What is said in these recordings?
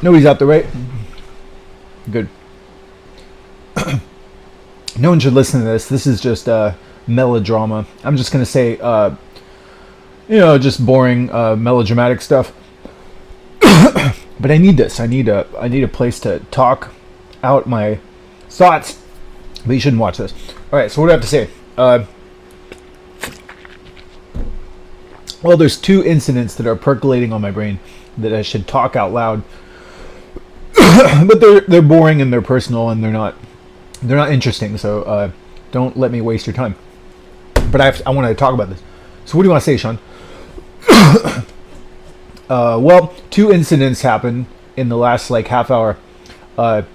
Nobody's out there, right? Good. No one should listen to this. This is just melodrama. I'm just gonna say, just boring melodramatic stuff. But I need this. I need a place to talk out my thoughts. But you shouldn't watch this. All right. So what do I have to say? Well, there's two incidents that are percolating on my brain that I should talk out loud. But they're boring and they're personal and they're not interesting. So don't let me waste your time. But I want to talk about this. So what do you want to say, Sean? Well, two incidents happened in the last like half hour. I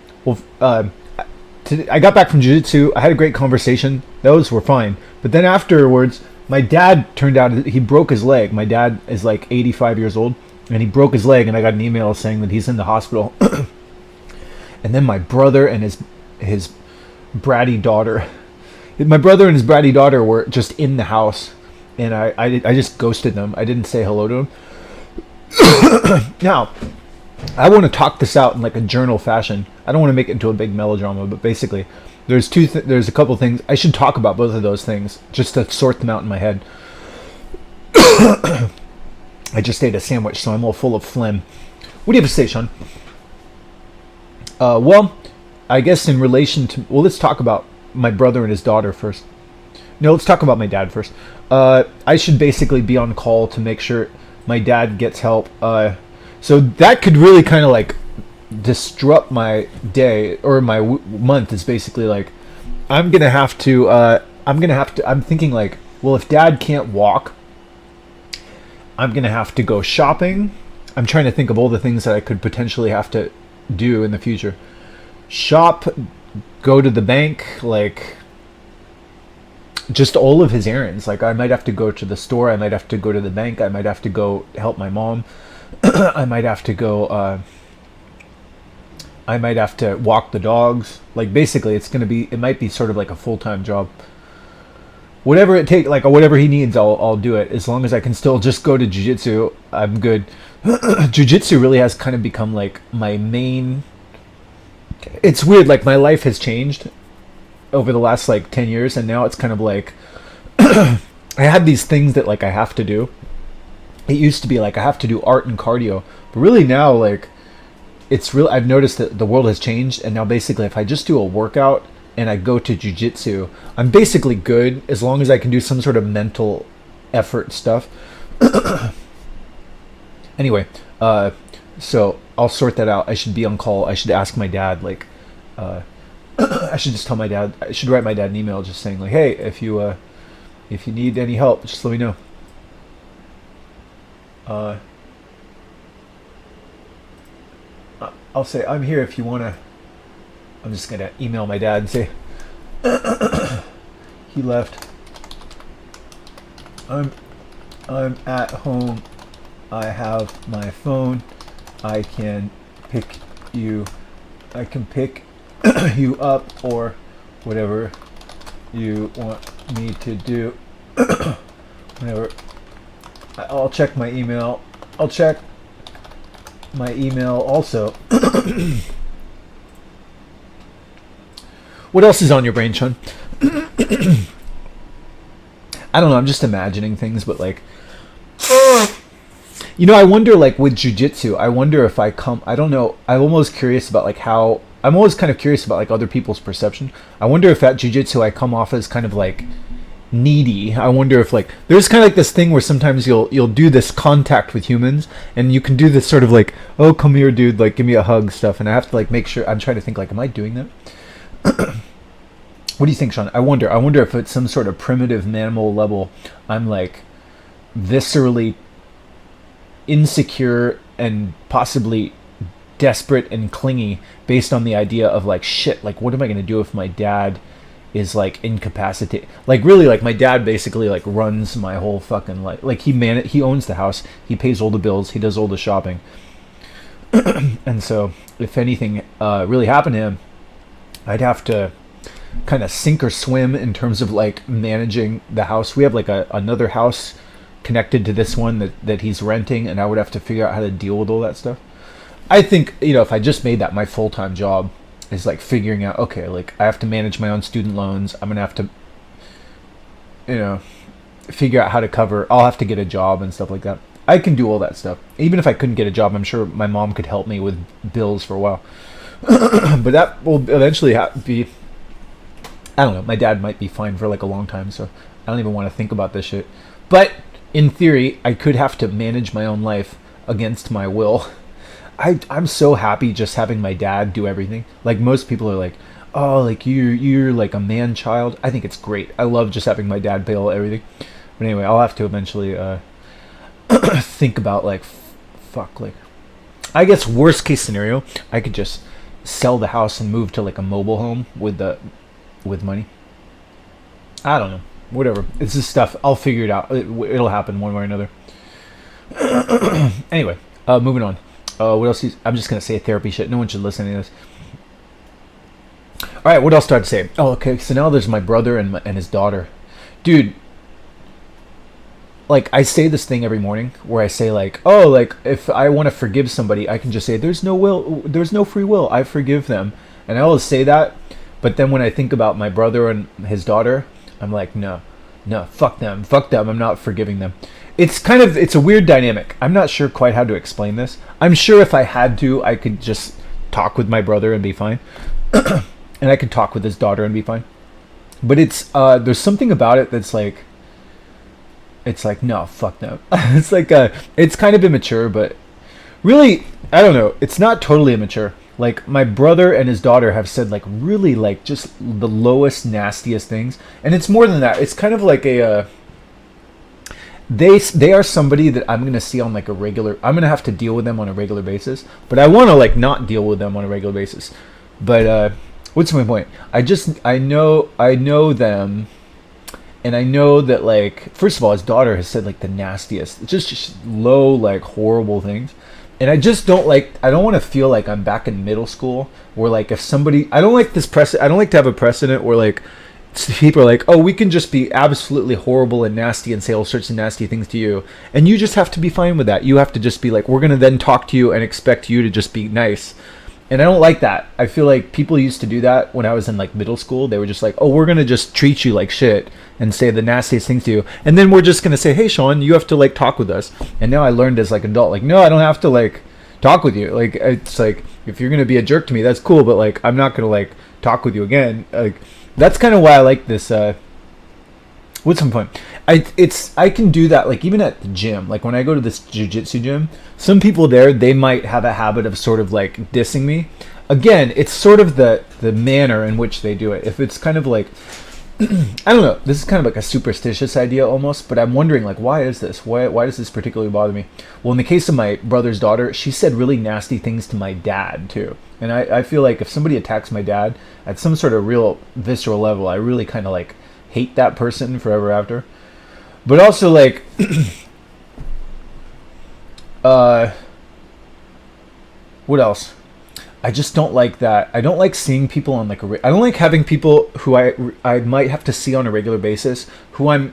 got back from jiu-jitsu. I had a great conversation. Those were fine. But then afterwards, my dad turned out he broke his leg. My dad is like 85 years old, and he broke his leg. And I got an email saying that he's in the hospital. And then my brother and his bratty daughter. My brother and his bratty daughter were just in the house, and I just ghosted them. I didn't say hello to them. Now, I want to talk this out in like a journal fashion. I don't want to make it into a big melodrama, but basically, there's a couple things I should talk about. Both of those things, just to sort them out in my head. I just ate a sandwich, so I'm all full of phlegm. What do you have to say, Sean? Well, I guess in relation to... Well, let's talk about my brother and his daughter first. No, let's talk about my dad first. I should basically be on call to make sure my dad gets help. So that could really kind of like disrupt my day or my month. Is basically like I'm thinking like, well, if dad can't walk, I'm gonna have to go shopping. I'm trying to think of all the things that I could potentially have to do in the future. Shop, go to the bank, like just all of his errands. Like I might have to go to the store, I might have to go to the bank, I might have to go help my mom. I might have to go I might have to walk the dogs. Like basically it might be sort of like a full-time job. Whatever it takes, like whatever he needs, I'll do it. As long as I can still just go to jiu-jitsu, I'm good. Jiu-jitsu really has kind of become like my main... It's weird, like my life has changed over the last like 10 years, and now it's kind of like I have these things that like I have to do. It used to be like I have to do art and cardio, but really now like it's real. I've noticed that the world has changed, and now basically if I just do a workout and I go to jiu-jitsu, I'm basically good as long as I can do some sort of mental effort stuff. Anyway, so I'll sort that out. I should be on call. I should ask my dad, like, I should just tell my dad, I should write my dad an email just saying like, hey, if you need any help, just let me know. I'll say, I'm here if you want to. I'm just going to email my dad and say, he left. I'm at home. I have my phone. I can pick you up or whatever you want me to do. Whatever. I'll check my email. I'll check my email also. What else is on your brain, Sean? I don't know. I'm just imagining things, but like, I wonder, like with jiu-jitsu, I wonder if I don't know. I'm almost curious about like I'm always kind of curious about like other people's perception. I wonder if at jiu-jitsu I come off as kind of like needy. I wonder if like there's kind of like this thing where sometimes you'll do this contact with humans, and you can do this sort of like, oh, come here, dude, like give me a hug stuff, and I have to like make sure. I'm trying to think like, am I doing that? What do you think, Sean? I wonder if it's some sort of primitive mammal level. I'm like viscerally insecure and possibly desperate and clingy based on the idea of like, shit, like what am I going to do if my dad is like incapacitated? Like really, like my dad basically like runs my whole fucking life. Like he owns the house, he pays all the bills, he does all the shopping. And so if anything really happened to him, I'd have to kind of sink or swim in terms of like managing the house. We have like another house connected to this one that he's renting, and I would have to figure out how to deal with all that stuff. I think, if I just made that my full-time job, is like figuring out, okay, like I have to manage my own student loans. I'm gonna have to, figure out how to cover. I'll have to get a job and stuff like that. I can do all that stuff. Even if I couldn't get a job, I'm sure my mom could help me with bills for a while. But that will eventually be. I don't know. My dad might be fine for like a long time, so I don't even want to think about this shit. But in theory, I could have to manage my own life against my will. I'm so happy just having my dad do everything. Like most people are like, oh, like you're like a man child. I think it's great. I love just having my dad pay all everything. But anyway, I'll have to eventually think about like, fuck, like, I guess worst case scenario, I could just sell the house and move to like a mobile home with money. I don't know. Whatever. It's just stuff. I'll figure it out. It'll happen one way or another. Anyway, moving on. What else? I'm just gonna say therapy shit. No one should listen to this. All right. What else do I have to say? Oh, okay. So now there's my brother and his daughter, dude. Like I say this thing every morning where I say like, oh, like if I want to forgive somebody, I can just say there's no free will. I forgive them, and I always say that. But then when I think about my brother and his daughter, I'm like, no, fuck them. I'm not forgiving them. It's a weird dynamic. I'm not sure quite how to explain this. I'm sure if I had to, I could just talk with my brother and be fine. And I could talk with his daughter and be fine. But it's, there's something about it that's like, it's like, no, fuck them. It's like, it's kind of immature, but really, I don't know. It's not totally immature. Like my brother and his daughter have said like really like just the lowest, nastiest things. And it's more than that. It's kind of like a, they are somebody that I'm going to see on like a regular, I'm going to have to deal with them on a regular basis, but I want to like not deal with them on a regular basis. But what's my point? I know them, and I know that like, first of all, his daughter has said like the nastiest, just low, like horrible things. And I just don't want to feel like I'm back in middle school where like if somebody, I don't like to have a precedent where like people are like, oh, we can just be absolutely horrible and nasty and say all sorts of nasty things to you, and you just have to be fine with that. You have to just be like, we're going to then talk to you and expect you to just be nice. And I don't like that. I feel like people used to do that when I was in like middle school. They were just like, oh, we're going to just treat you like shit and say the nastiest things to you, and then we're just going to say, hey Sean, you have to like talk with us. And now I learned as like adult, like, no, I don't have to like talk with you. Like it's like, if you're going to be a jerk to me, that's cool, but like I'm not going to like talk with you again. Like that's kind of why I like this. What's some point? I can do that like even at the gym. Like when I go to this jiu-jitsu gym, some people there, they might have a habit of sort of like dissing me. Again, it's sort of the manner in which they do it. If it's kind of like I don't know, this is kind of like a superstitious idea almost, but I'm wondering like, why is this? Why does this particularly bother me? Well, in the case of my brother's daughter, she said really nasty things to my dad too. And I feel like if somebody attacks my dad at some sort of real visceral level, I really kind of like hate that person forever after. But also like what else? I just don't like that. I don't like seeing people on like I don't like having people who I might have to see on a regular basis who I'm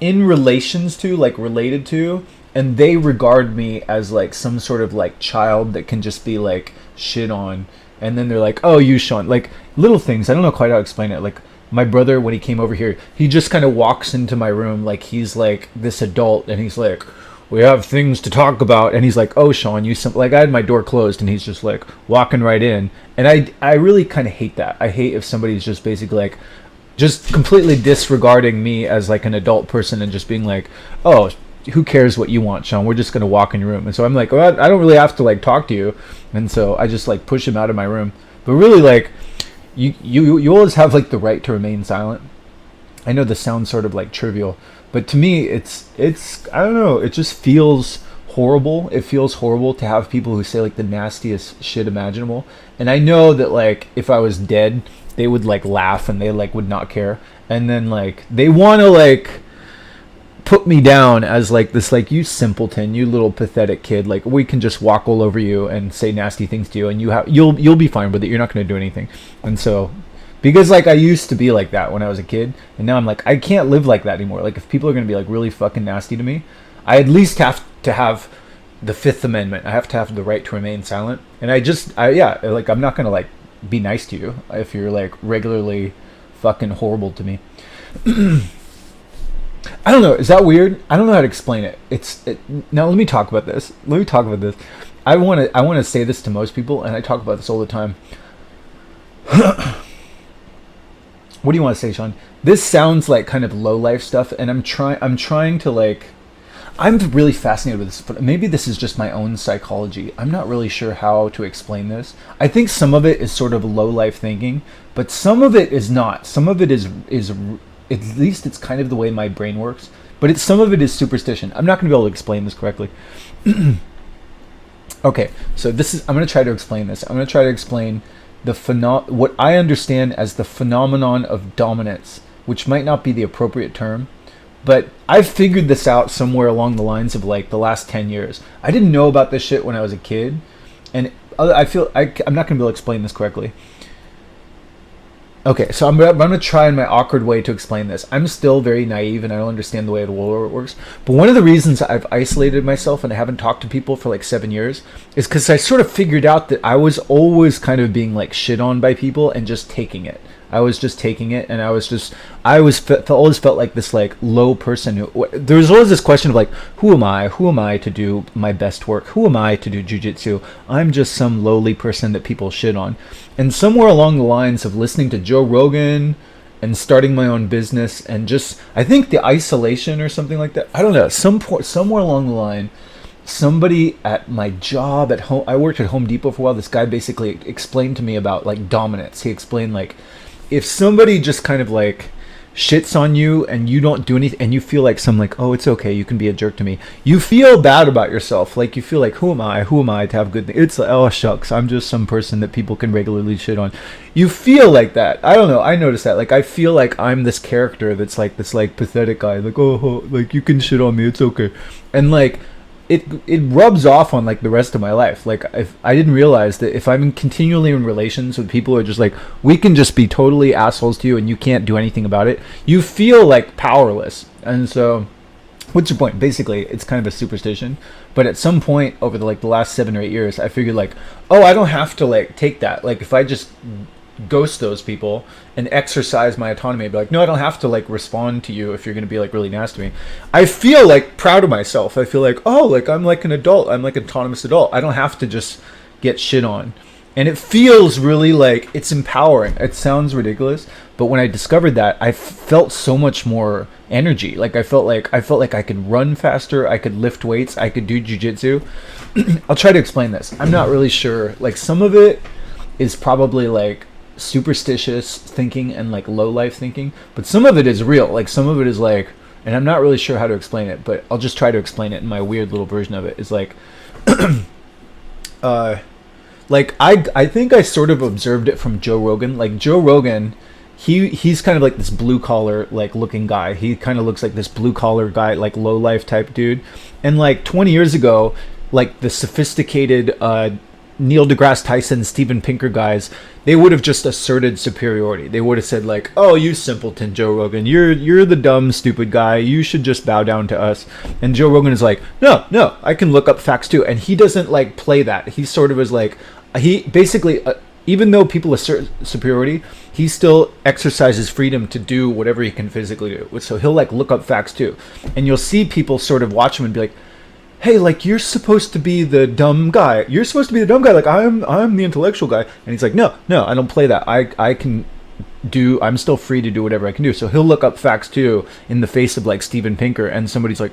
in relations to, like related to, and they regard me as like some sort of like child that can just be like shit on, and then they're like, oh, you Sean, like little things. I don't know quite how to explain it. Like my brother, when he came over here, he just kind of walks into my room like he's like this adult, and he's like, we have things to talk about, and he's like, oh Sean, like I had my door closed and he's just like walking right in, and I really kind of hate that. I hate if somebody's just basically like just completely disregarding me as like an adult person and just being like, oh, who cares what you want, Sean, we're just gonna walk in your room. And so I'm like, well, I don't really have to like talk to you, and so I just like push him out of my room. But really, like you always have like the right to remain silent. I know this sounds sort of like trivial, but to me, it's I don't know. It just feels horrible. It feels horrible to have people who say like the nastiest shit imaginable. And I know that like if I was dead, they would like laugh and they like would not care. And then like they want to like put me down as like this, like, you simpleton, you little pathetic kid. Like we can just walk all over you and say nasty things to you, and you'll be fine with it. You're not going to do anything. And so Because like I used to be like that when I was a kid, and now I'm like I can't live like that anymore. Like if people are gonna be like really fucking nasty to me, I at least have to have the Fifth Amendment. I have to have the right to remain silent. And yeah, like I'm not gonna like be nice to you if you're like regularly fucking horrible to me. I don't know. Is that weird? I don't know how to explain it. Now let me talk about this. I want to say this to most people, and I talk about this all the time. What do you want to say, Sean? This sounds like kind of low life stuff, and I'm trying to like. I'm really fascinated with this, but maybe this is just my own psychology. I'm not really sure how to explain this. I think some of it is sort of low life thinking, but some of it is not. Some of it is at least it's kind of the way my brain works, but some of it is superstition. I'm not going to be able to explain this correctly. Okay, so I'm going to try to explain this. I'm going to try to explain what I understand as the phenomenon of dominance, which might not be the appropriate term, but I've figured this out somewhere along the lines of like the last 10 years. I didn't know about this shit when I was a kid, and I feel I'm not going to be able to explain this correctly. Okay, so I'm gonna try in my awkward way to explain this. I'm still very naive and I don't understand the way the world works. But one of the reasons I've isolated myself and I haven't talked to people for like 7 years is because I sort of figured out that I was always kind of being like shit on by people and just taking it. I was just taking it, and I always felt like this like low person. There was always this question of like, who am I? Who am I to do my best work? Who am I to do jujitsu? I'm just some lowly person that people shit on. And somewhere along the lines of listening to Joe Rogan and starting my own business, and just I think the isolation or something like that. I don't know. Somewhere along the line, somebody at my job at home. I worked at Home Depot for a while. This guy basically explained to me about like dominance. He explained like, if somebody just kind of like shits on you and you don't do anything and you feel like oh, it's okay, you can be a jerk to me, you feel bad about yourself. Like you feel like, who am I to have good things? It's like, oh shucks, I'm just some person that people can regularly shit on. You feel like that. I don't know, I noticed that. Like I feel like I'm this character that's like this like pathetic guy, like, oh, like you can shit on me, it's okay. And like it rubs off on like the rest of my life. Like if I didn't realize that if I'm continually in relations with people who are just like, we can just be totally assholes to you and you can't do anything about it, you feel like powerless. And so what's your point? Basically it's kind of a superstition, but at some point over the last 7 or 8 years I figured like, oh, I don't have to like take that. Like if I just ghost those people and exercise my autonomy, I'd be like, no, I don't have to like respond to you if you're going to be like really nasty to me. I feel like proud of myself. I feel like, oh, like I'm like an adult. I'm like an autonomous adult. I don't have to just get shit on. And it feels really like it's empowering. It sounds ridiculous, but when I discovered that, I felt so much more energy. Like I felt like I could run faster, I could lift weights, I could do jujitsu. I'll try to explain this. I'm not really sure. Like some of it is probably like superstitious thinking and like low life thinking, but some of it is real. Like some of it is like, and I'm not really sure how to explain it, but I'll just try to explain it in my weird little version of it. Is like like I think I sort of observed it from Joe Rogan. Like Joe Rogan, he's kind of like this blue collar like looking guy. He kind of looks like this blue collar guy, like low life type dude. And like 20 years ago, like the sophisticated Neil deGrasse Tyson, Steven Pinker guys, they would have just asserted superiority. They would have said like, oh, you simpleton Joe Rogan, you're the dumb stupid guy, you should just bow down to us. And Joe Rogan is like, no, I can look up facts too. And he doesn't like play that. He sort of is like, he basically even though people assert superiority, he still exercises freedom to do whatever he can physically do. So he'll like look up facts too. And you'll see people sort of watch him and be like, hey, like you're supposed to be the dumb guy. You're supposed to be the dumb guy. Like I'm the intellectual guy. And he's like, no, I don't play that. I'm still free to do whatever I can do. So he'll look up facts too in the face of like Steven Pinker, and somebody's like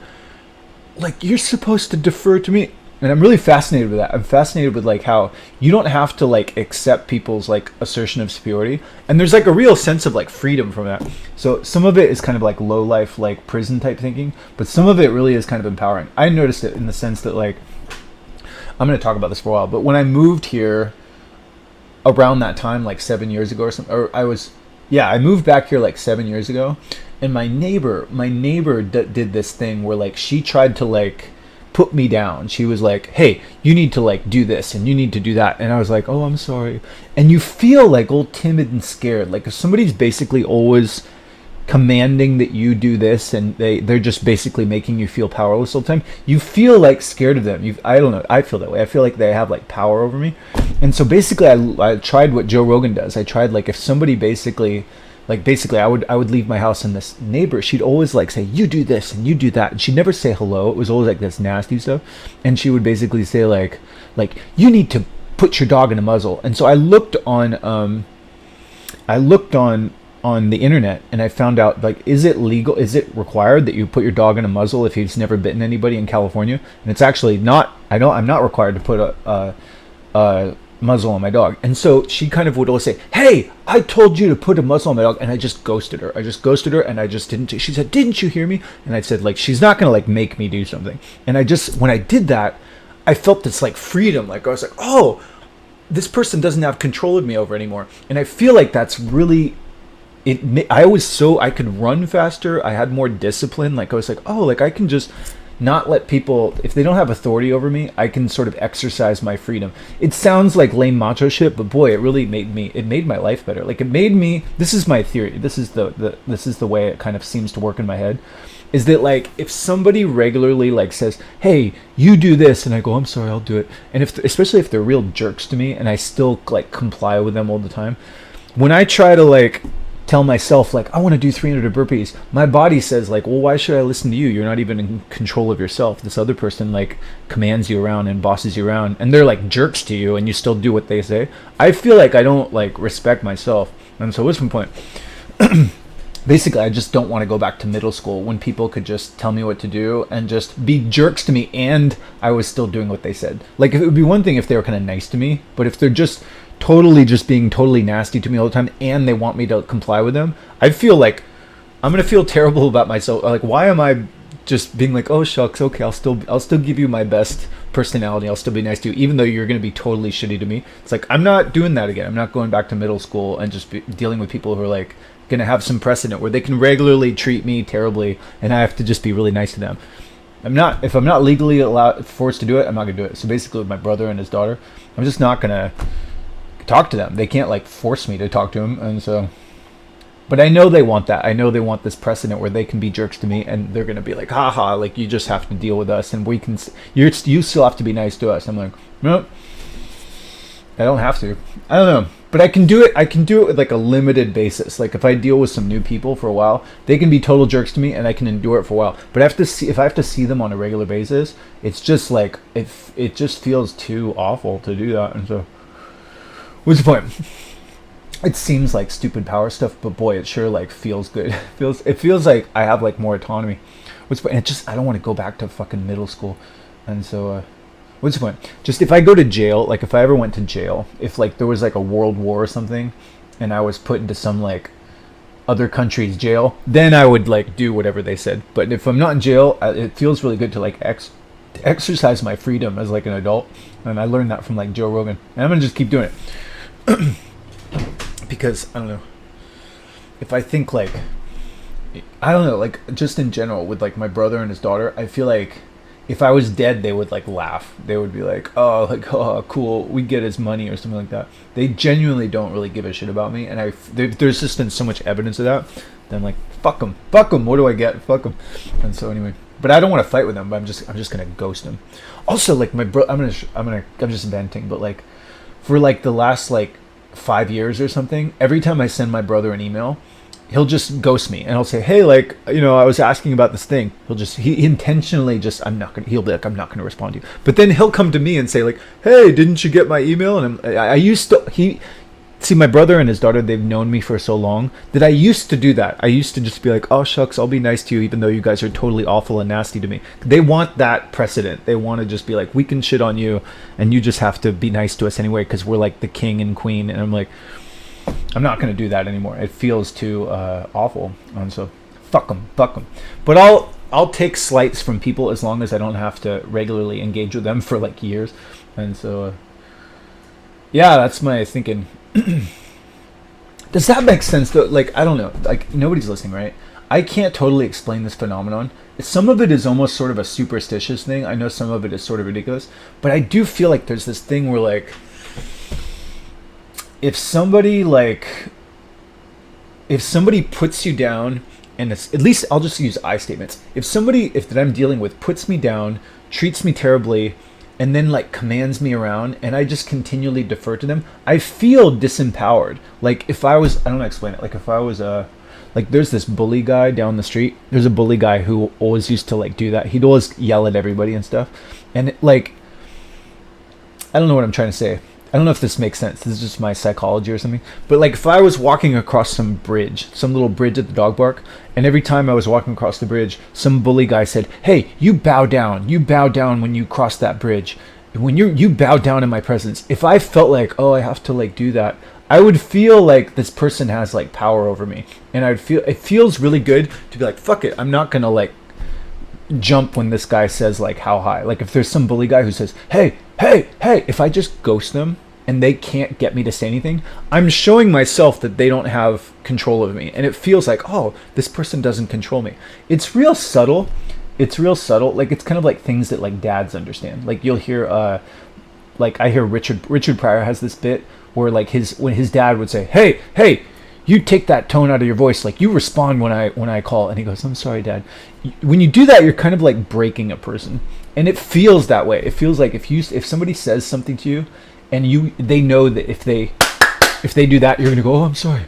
you're supposed to defer to me. And I'm really fascinated with that. I'm fascinated with like how you don't have to like accept people's like assertion of superiority, and there's like a real sense of like freedom from that. So some of it is kind of like low life, like prison type thinking, but some of it really is kind of empowering. I noticed it in the sense that like, I'm going to talk about this for a while, but when I moved here around that time, like 7 years ago or something, or I moved back here like 7 years ago, and my neighbor did this thing where like she tried to like put me down. She was like, hey, you need to like do this and you need to do that. And I was like, oh, I'm sorry. And you feel like all timid and scared. Like if somebody's basically always commanding that you do this and they're just basically making you feel powerless all the time, you feel like scared of them. I don't know, I feel that way. I feel like they have like power over me. And so basically I tried what Joe Rogan does. I tried like if somebody basically I would leave my house and this neighbor, she'd always like say, you do this and you do that, and she'd never say hello. It was always like this nasty stuff. And she would basically say like you need to put your dog in a muzzle. And so I looked on the internet and I found out like, is it legal, is it required that you put your dog in a muzzle if he's never bitten anybody in California? And it's actually not. I'm not required to put a muzzle on my dog. And so she kind of would always say, hey, I told you to put a muzzle on my dog. And I just ghosted her and I just didn't. She said, didn't you hear me? And I said like, she's not gonna like make me do something. And when I did that, I felt this like freedom. Like I was like, oh, this person doesn't have control of me over anymore. And I feel like that's really I could run faster. I had more discipline. Like I was like, oh, like I can just not let people, if they don't have authority over me, I can sort of exercise my freedom. It sounds like lame macho shit, but boy, it really made my life better. Like it made me, this is my theory. This is the way it kind of seems to work in my head, is that like if somebody regularly like says, hey, you do this, and I go, I'm sorry, I'll do it. And especially if they're real jerks to me and I still like comply with them all the time, when I try to like tell myself like I want to do 300 burpees, my body says like, well, why should I listen to you? You're not even in control of yourself. This other person like commands you around and bosses you around, and they're like jerks to you, and you still do what they say. I feel like I don't like respect myself. And so what's my point? Basically, I just don't want to go back to middle school when people could just tell me what to do and just be jerks to me and I was still doing what they said. Like, it would be one thing if they were kind of nice to me, but if they're just being totally nasty to me all the time and they want me to comply with them, I feel like I'm going to feel terrible about myself. Like, why am I just being like, oh, shucks, okay, I'll still give you my best personality. I'll still be nice to you, even though you're going to be totally shitty to me. It's like, I'm not doing that again. I'm not going back to middle school and just dealing with people who are like, going to have some precedent where they can regularly treat me terribly and I have to just be really nice to them. If I'm not legally forced to do it, I'm not going to do it. So basically with my brother and his daughter, I'm just not going to talk to them. They can't like force me to talk to them. And so, but I know they want that. I know they want this precedent where they can be jerks to me and they're going to be like, haha, like you just have to deal with us and you still have to be nice to us. I'm like, no, I don't have to. I don't know. But I can do it with like a limited basis. Like if I deal with some new people for a while, they can be total jerks to me and I can endure it for a while. But if I have to see them on a regular basis, it's just like it just feels too awful to do that. And so what's the point? It seems like stupid power stuff, but boy, it sure like feels good. It feels like I have like more autonomy. What's the point? I don't want to go back to fucking middle school. And so what's the point? Just if I go to jail, like if I ever went to jail, if like there was like a world war or something and I was put into some like other country's jail, then I would like do whatever they said. But if I'm not in jail, it feels really good to like exercise my freedom as like an adult. And I learned that from like Joe Rogan. And I'm going to just keep doing it. Because, I don't know, if I think like, I don't know, like just in general with like my brother and his daughter, I feel like if I was dead, they would like laugh. They would be like, oh, cool, we get his money or something like that. They genuinely don't really give a shit about me. And there's just been so much evidence of that. Then I'm like, fuck them. What do I get? Fuck them. And so anyway, but I don't want to fight with them, but I'm just going to ghost them. Also, like my bro, I'm just venting, but like for like the last like 5 years or something, every time I send my brother an email, he'll just ghost me and he'll say, hey, like, you know, I was asking about this thing. He intentionally just, he'll be like, I'm not going to respond to you. But then he'll come to me and say like, hey, didn't you get my email? And see, my brother and his daughter, they've known me for so long that I used to do that. I used to just be like, oh, shucks, I'll be nice to you, even though you guys are totally awful and nasty to me. They want that precedent. They want to just be like, we can shit on you and you just have to be nice to us anyway because we're like the king and queen. And I'm like, I'm not going to do that anymore. It feels too awful. And so fuck them. But I'll take slights from people as long as I don't have to regularly engage with them for like years. And so yeah, that's my thinking. Does that make sense though? Like, I don't know, like nobody's listening, right? I can't totally explain this phenomenon. Some of it is almost sort of a superstitious thing. I know some of it is sort of ridiculous, but I do feel like there's this thing where like if somebody puts you down, and it's, at least I'll just use I statements. If somebody if that I'm dealing with puts me down, treats me terribly, and then like commands me around, and I just continually defer to them, I feel disempowered. Like if I was, I don't know how to explain it. Like if I was like there's this bully guy down the street. There's a bully guy who always used to like do that. He'd always yell at everybody and stuff. And like, I don't know what I'm trying to say. I don't know if this makes sense. This is just my psychology or something. But like if I was walking across some bridge, some little bridge at the dog park, and every time I was walking across the bridge, some bully guy said, "Hey, you bow down. You bow down when you cross that bridge. When you bow down in my presence." If I felt like, oh, I have to like do that, I would feel like this person has like power over me. And I'd feel, it feels really good to be like, fuck it, I'm not gonna like jump when this guy says like how high. Like if there's some bully guy who says, hey, if I just ghost them and they can't get me to say anything, I'm showing myself that they don't have control over me. And it feels like, oh, this person doesn't control me. It's real subtle. Like it's kind of like things that like dads understand. Like you'll hear like I hear Richard Pryor has this bit where like when his dad would say, hey, you take that tone out of your voice, like you respond when I call. And he goes, I'm sorry, Dad. When you do that, you're kind of like breaking a person. And it feels that way. It feels like if somebody says something to you and they know that if they do that, you're gonna go, oh, I'm sorry.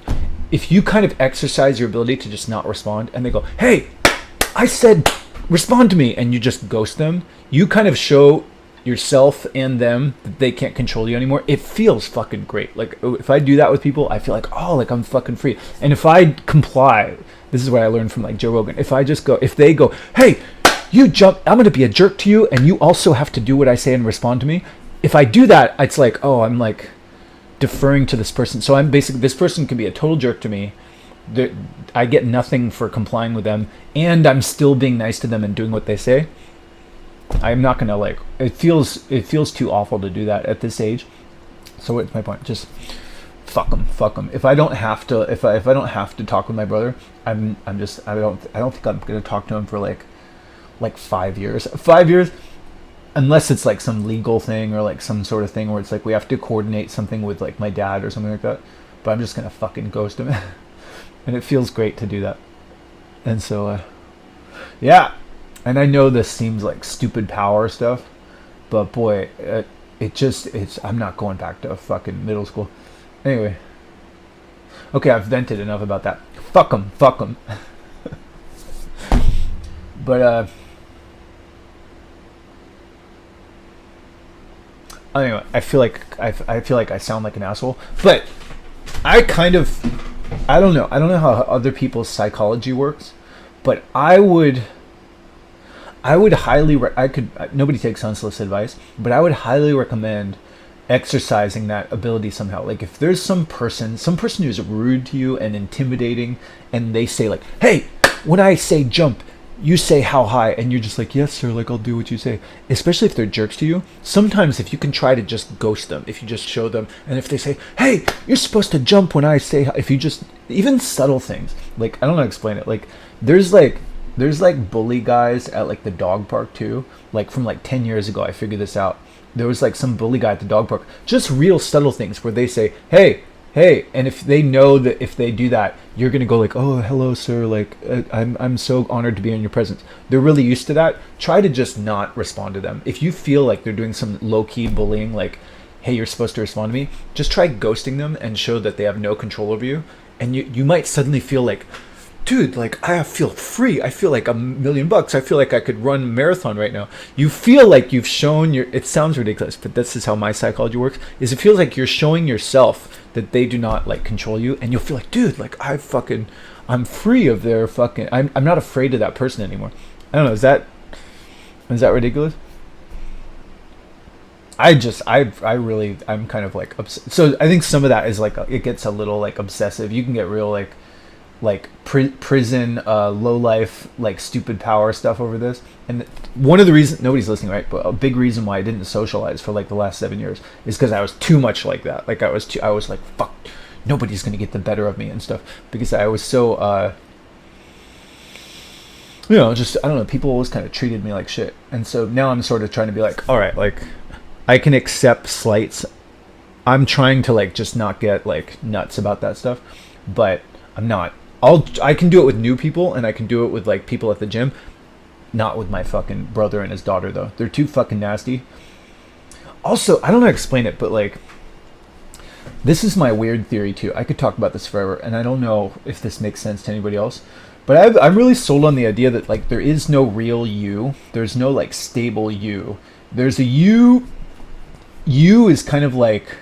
If you kind of exercise your ability to just not respond, and they go, hey, I said respond to me, and you just ghost them, you kind of show yourself and them that they can't control you anymore. It feels fucking great. Like if I do that with people, I feel like, oh, like I'm fucking free. And if I comply, this is what I learned from like Joe Rogan. If they go, hey, you jump, I'm gonna be a jerk to you, and you also have to do what I say and respond to me. If I do that, it's like, oh, I'm like deferring to this person. So I'm basically, this person can be a total jerk to me. I get nothing for complying with them, and I'm still being nice to them and doing what they say. I'm not gonna like. It feels too awful to do that at this age. So what's my point? Just fuck them. If I don't have to, if I don't have to talk with my brother, I don't think I'm gonna talk to him for like 5 years. 5 years, unless it's like some legal thing or like some sort of thing where it's like we have to coordinate something with like my dad or something like that. But I'm just gonna fucking ghost him, and it feels great to do that. And so, yeah. And I know this seems like stupid power stuff, but boy, I'm not going back to fucking middle school. Anyway. Okay, I've vented enough about that. Fuck them. But, anyway, I feel like I sound like an asshole, but I don't know how other people's psychology works, but I would highly nobody takes unsolicited advice, but I would highly recommend exercising that ability somehow. Like if there's some person who's rude to you and intimidating, and they say like, hey, when I say jump, you say how high, and you're just like, yes sir, like I'll do what you say. Especially if they're jerks to you, sometimes if you can try to just ghost them, if you just show them, and if they say, hey, you're supposed to jump when I say, if you just, even subtle things, like I don't know how to explain it, like there's like bully guys at like the dog park too. Like from like 10 years ago, I figured this out. There was like some bully guy at the dog park. Just real subtle things where they say, hey, and if they know that if they do that, you're gonna go like, oh, hello, sir. Like I'm so honored to be in your presence. They're really used to that. Try to just not respond to them. If you feel like they're doing some low key bullying, like, hey, you're supposed to respond to me, just try ghosting them and show that they have no control over you. And you might suddenly feel like, dude, like I feel free. I feel like $1 million. I feel like I could run a marathon right now. You feel like you've shown it sounds ridiculous, but this is how my psychology works, is it feels like you're showing yourself that they do not like control you, and you'll feel like, dude, like I'm free of their fucking, I'm not afraid of that person anymore. I don't know, is that ridiculous? I'm kind of like so I think some of that is like it gets a little like obsessive. You can get real like prison low life like stupid power stuff over this. And one of the reasons, nobody's listening, right, but a big reason why I didn't socialize for like the last 7 years is because I was too much like that. Like I was like, fuck, nobody's gonna get the better of me and stuff, because I was so you know, just I don't know. People always kind of treated me like shit, and so now I'm sort of trying to be like, all right, like I can accept slights. I'm trying to like just not get like nuts about that stuff, but I'm not. I can do it with new people, and I can do it with like people at the gym. Not with my fucking brother and his daughter though. They're too fucking nasty. Also, I don't know how to explain it, but like this is my weird theory too. I could talk about this forever, and I don't know if this makes sense to anybody else. But I'm really sold on the idea that like there is no real you. There's no like stable you. There's a you. You is kind of like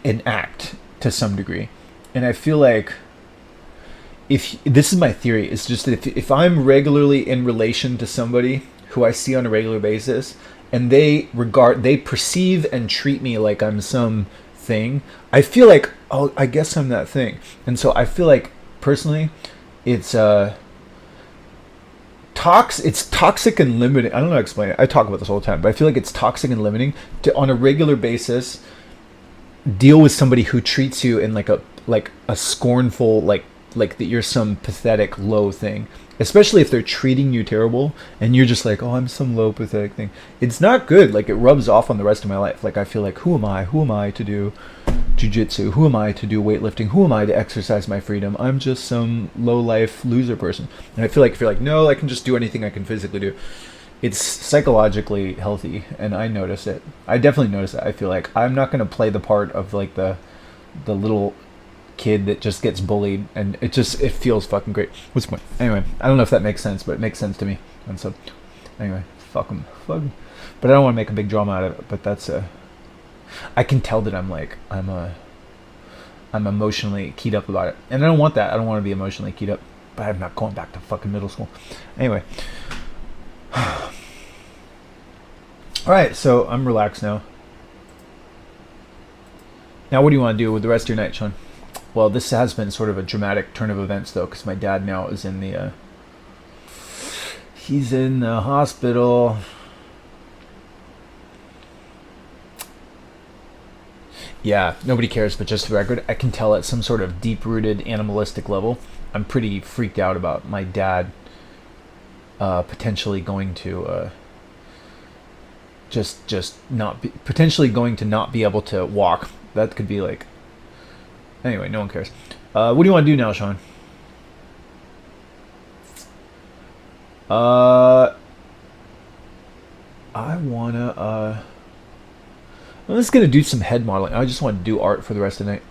an act to some degree, and I feel like if this is my theory, it's just that if I'm regularly in relation to somebody who I see on a regular basis, and they perceive and treat me like I'm some thing, I feel like, oh, I guess I'm that thing. And so I feel like personally it's it's toxic and limiting. I don't know how to explain it. I talk about this all the time, but I feel like it's toxic and limiting to on a regular basis deal with somebody who treats you in like a scornful like that you're some pathetic low thing, especially if they're treating you terrible and you're just like, oh, I'm some low pathetic thing. It's not good. Like it rubs off on the rest of my life. Like I feel like, who am I to do jiu-jitsu? Who am I to do weightlifting? Who am I to exercise my freedom? I'm just some low life loser person. And I feel like if you're like, no, I can just do anything I can physically do, it's psychologically healthy. And I notice it. I definitely notice it. I feel like I'm not going to play the part of like the little kid that just gets bullied, and it feels fucking great. What's the point? Anyway, I don't know if that makes sense, but it makes sense to me. And so anyway, fuck them. But I don't want to make a big drama out of it. But that's I can tell that I'm emotionally keyed up about it, and I don't want that. I don't want to be emotionally keyed up, but I'm not going back to fucking middle school. Anyway, all right, so I'm relaxed now. Now what do you want to do with the rest of your night, Sean? Well, this has been sort of a dramatic turn of events, though, because my dad now is in the he's in the hospital. Yeah, nobody cares, but just for the record, I can tell at some sort of deep-rooted animalistic level, I'm pretty freaked out about my dad potentially going to just not be, potentially going to not be able to walk. That could be like, anyway, no one cares. What do you want to do now, Sean? I wanna I'm just gonna do some head modeling. I just want to do art for the rest of the night.